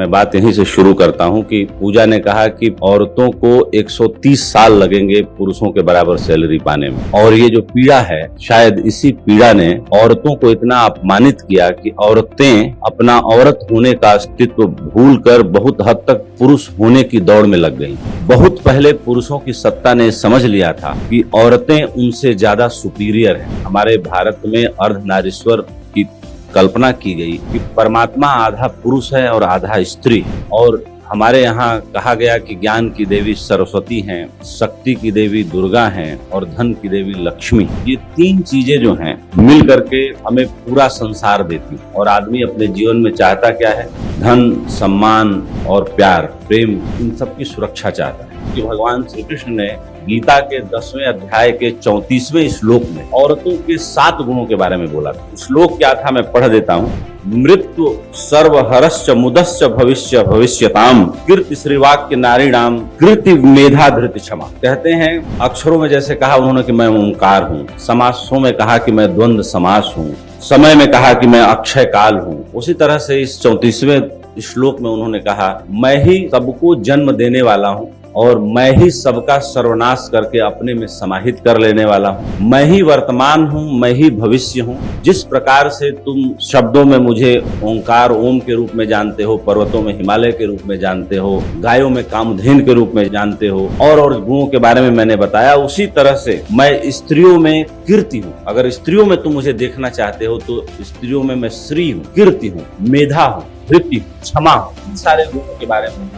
मैं बात यहीं से शुरू करता हूं कि पूजा ने कहा कि औरतों को 130 साल लगेंगे पुरुषों के बराबर सैलरी पाने में, और ये जो पीड़ा है, शायद इसी पीड़ा ने औरतों को इतना अपमानित किया कि औरतें अपना औरत होने का अस्तित्व भूलकर बहुत हद तक पुरुष होने की दौड़ में लग गई। बहुत पहले पुरुषों की सत्ता ने समझ लिया था कि औरतें उनसे ज्यादा सुपीरियर हैं। हमारे भारत में अर्धनारीश्वर की कल्पना की गई कि परमात्मा आधा पुरुष है और आधा स्त्री, और हमारे यहाँ कहा गया कि ज्ञान की देवी सरस्वती हैं, शक्ति की देवी दुर्गा हैं और धन की देवी लक्ष्मी। ये तीन चीजें जो हैं मिल करके हमें पूरा संसार देती हैं। और आदमी अपने जीवन में चाहता क्या है? धन, सम्मान और प्यार, प्रेम, इन सब की सुरक्षा चाहता है। कि भगवान श्री कृष्ण ने गीता के 10वें अध्याय के 34वें श्लोक में औरतों के 7 गुणों के बारे में बोला था। श्लोक क्या था, मैं पढ़ देता हूँ। मृत्यु सर्वहरश्च मुदश्च भविष्य भविष्यताम कीर्ति श्रीवाक्य नारीणाम कीर्ति मेधा धृति क्षमा। कहते हैं अक्षरों में जैसे कहा उन्होंने कि मैं ओंकार हूँ, समासों में कहा कि मैं द्वंद्व समास हूँ, समय में कहा कि मैं अक्षय काल हूँ, उसी तरह से इस 34वें श्लोक में उन्होंने कहा मैं ही सबको जन्म देने वाला हूँ और मैं ही सबका सर्वनाश करके अपने में समाहित कर लेने वाला हूँ। मैं ही वर्तमान हूँ, मैं ही भविष्य हूँ। जिस प्रकार से तुम शब्दों में मुझे ओंकार ओम के रूप में जानते हो, पर्वतों में हिमालय के रूप में जानते हो, गायों में कामधेनु के रूप में जानते हो, और गुणों के बारे में मैंने बताया, उसी तरह से मैं स्त्रियों में कीर्ति हूँ। अगर स्त्रियों में तुम मुझे देखना चाहते हो तो स्त्रियों में मैं श्री हूँ, कीर्ति हूँ, मेधा हूँ, धृति हूँ, क्षमा हूँ। इन सारे गुणों के बारे में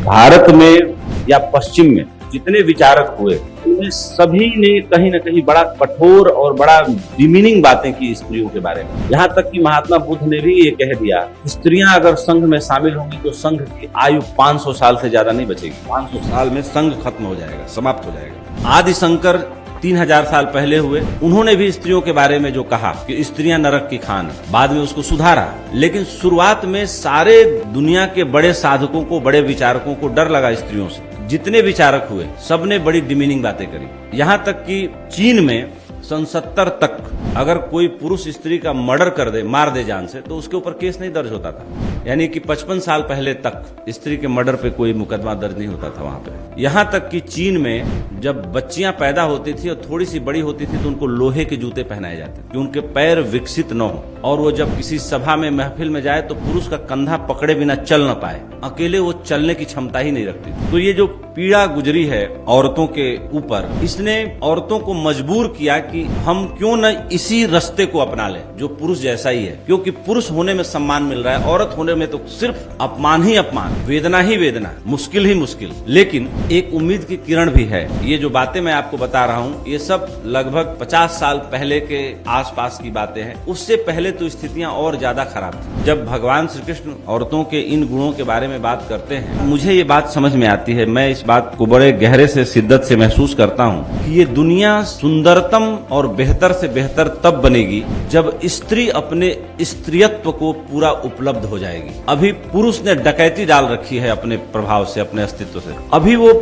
भारत में या पश्चिम में जितने विचारक हुए उनमें सभी ने कहीं न कहीं बड़ा कठोर और बड़ा डिमीनिंग बातें की स्त्रियों के बारे में। यहाँ तक कि महात्मा बुद्ध ने भी ये कह दिया, स्त्रियां अगर संघ में शामिल होंगी तो संघ की आयु 500 साल से ज्यादा नहीं बचेगी। 500 साल में संघ खत्म हो जाएगा, समाप्त हो जाएगा। आदि शंकर 3000 साल पहले हुए, उन्होंने भी स्त्रियों के बारे में जो कहा कि स्त्रियां नरक की खान है, बाद में उसको सुधारा। लेकिन शुरुआत में सारे दुनिया के बड़े साधकों को, बड़े विचारकों को डर लगा स्त्रियों से। जितने विचारक हुए सबने बड़ी डिमीनिंग बातें करी। यहाँ तक कि चीन में सन 70 तक अगर कोई पुरुष स्त्री का मर्डर कर दे, मार दे जान से, तो उसके ऊपर केस नहीं दर्ज होता था। यानी कि 55 साल पहले तक स्त्री के मर्डर पे कोई मुकदमा दर्ज नहीं होता था वहां पे। यहाँ तक कि चीन में जब बच्चियां पैदा होती थी और थोड़ी सी बड़ी होती थी तो उनको लोहे के जूते पहनाए जाते कि उनके पैर विकसित न हो, और वो जब किसी सभा में, महफिल में जाए तो पुरुष का कंधा पकड़े बिना चल न पाए। अकेले वो चलने की क्षमता ही नहीं रखती। तो ये जो पीड़ा गुजरी है औरतों के ऊपर, इसने औरतों को मजबूर किया कि हम क्यों न इसी रास्ते को अपना लें जो पुरुष जैसा ही है। क्योंकि पुरुष होने में सम्मान मिल रहा है, औरत होने में तो सिर्फ अपमान ही अपमान, वेदना ही वेदना, मुश्किल ही मुश्किल। लेकिन एक उम्मीद की किरण भी है। ये जो बातें मैं आपको बता रहा हूँ ये सब लगभग 50 साल पहले के आसपास की बातें हैं। उससे पहले तो स्थितियां और ज्यादा खराब थी। जब भगवान श्री कृष्ण औरतों के इन गुणों के बारे में बात करते हैं, मुझे ये बात समझ में आती है, मैं इस बात को बड़े गहरे से शिद्दत से महसूस करता हूँ कि ये दुनिया सुंदरतम और बेहतर से बेहतर तब बनेगी जब स्त्री अपने स्त्रीत्व को पूरा उपलब्ध हो जाएगी। अभी पुरुष ने डकैती डाल रखी है अपने प्रभाव से, अपने अस्तित्व से। अभी वो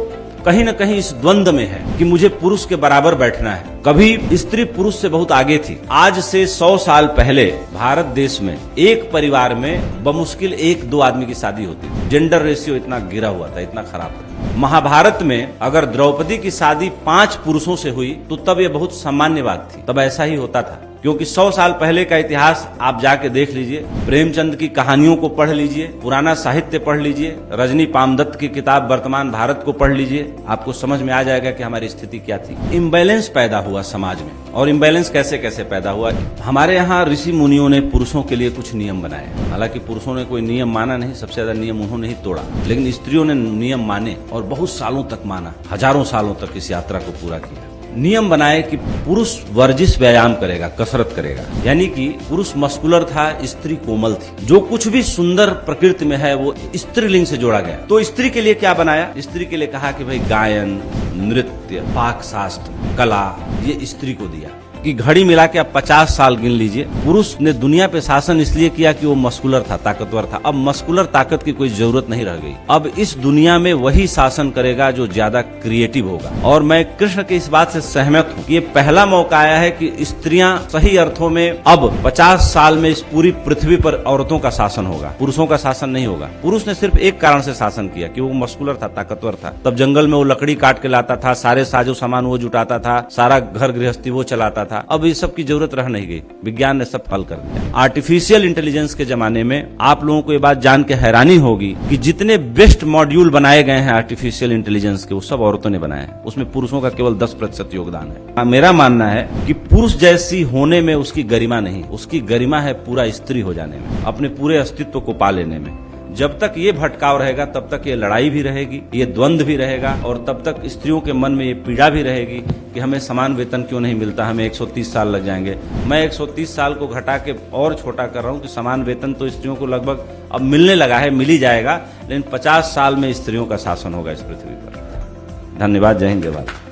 कहीं न कहीं इस द्वंद में है कि मुझे पुरुष के बराबर बैठना है। कभी स्त्री पुरुष से बहुत आगे थी। आज से 100 साल पहले भारत देश में एक परिवार में बमुश्किल 1-2 आदमी की शादी होती थी। जेंडर रेशियो इतना गिरा हुआ था, इतना खराब था। महाभारत में अगर द्रौपदी की शादी 5 पुरुषों से हुई तो तब ये बहुत सामान्य बात थी। तब ऐसा ही होता था, क्योंकि 100 साल पहले का इतिहास आप जाके देख लीजिए, प्रेमचंद की कहानियों को पढ़ लीजिए, पुराना साहित्य पढ़ लीजिए, रजनी पामदत्त की किताब वर्तमान भारत को पढ़ लीजिए, आपको समझ में आ जाएगा कि हमारी स्थिति क्या थी। इम्बैलेंस पैदा हुआ समाज में। और इम्बैलेंस कैसे कैसे पैदा हुआ? हमारे यहाँ ऋषि मुनियों ने पुरुषों के लिए कुछ नियम बनाए। हालांकि पुरुषों ने कोई नियम माना नहीं, सबसे ज्यादा नियम उन्होंने ही तोड़ा, लेकिन स्त्रियों ने नियम माने और बहुत सालों तक माना, हजारों सालों तक इस यात्रा को पूरा किया। नियम बनाए कि पुरुष वर्जिश व्यायाम करेगा, कसरत करेगा। यानी कि पुरुष मस्कुलर था, स्त्री कोमल थी। जो कुछ भी सुंदर प्रकृति में है वो स्त्रीलिंग से जोड़ा गया। तो स्त्री के लिए क्या बनाया? स्त्री के लिए कहा कि भाई गायन, नृत्य, पाक शास्त्र, कला, ये स्त्री को दिया की घड़ी मिला के आप 50 साल गिन लीजिए। पुरुष ने दुनिया पे शासन इसलिए किया कि वो मस्कुलर था, ताकतवर था। अब मस्कुलर ताकत की कोई जरूरत नहीं रह गई। अब इस दुनिया में वही शासन करेगा जो ज्यादा क्रिएटिव होगा। और मैं कृष्ण की इस बात से सहमत हूँ कि ये पहला मौका आया है कि स्त्रियां सही अर्थों में अब 50 साल में इस पूरी पृथ्वी पर औरतों का शासन होगा, पुरुषों का शासन नहीं होगा। पुरुष ने सिर्फ एक कारण से शासन किया कि वो मस्कुलर था, ताकतवर था। तब जंगल में वो लकड़ी काट के लाता था, सारे साजो सामान वो जुटाता था, सारा घर गृहस्थी वो चलाता था। अब इस सब की जरूरत रह नहीं गई, विज्ञान ने सब हल कर दिया। आर्टिफिशियल इंटेलिजेंस के जमाने में आप लोगों को ये बात जान के हैरानी होगी कि जितने बेस्ट मॉड्यूल बनाए गए हैं आर्टिफिशियल इंटेलिजेंस के, वो सब औरतों ने बनाए हैं। उसमें पुरुषों का केवल 10% योगदान है। मेरा मानना है कि पुरुष जैसी होने में उसकी गरिमा नहीं, उसकी गरिमा है पूरा स्त्री हो जाने में, अपने पूरे अस्तित्व को पा लेने में। जब तक ये भटकाव रहेगा तब तक ये लड़ाई भी रहेगी, ये द्वंद्व भी रहेगा, और तब तक स्त्रियों के मन में ये पीड़ा भी रहेगी कि हमें समान वेतन क्यों नहीं मिलता, हमें 130 साल लग जाएंगे। मैं 130 साल को घटा के और छोटा कर रहा हूँ कि समान वेतन तो स्त्रियों को लगभग अब मिलने लगा है, मिल ही जाएगा, लेकिन 50 साल में स्त्रियों का शासन होगा इस पृथ्वी पर। धन्यवाद। जय हिंद, जय भारत।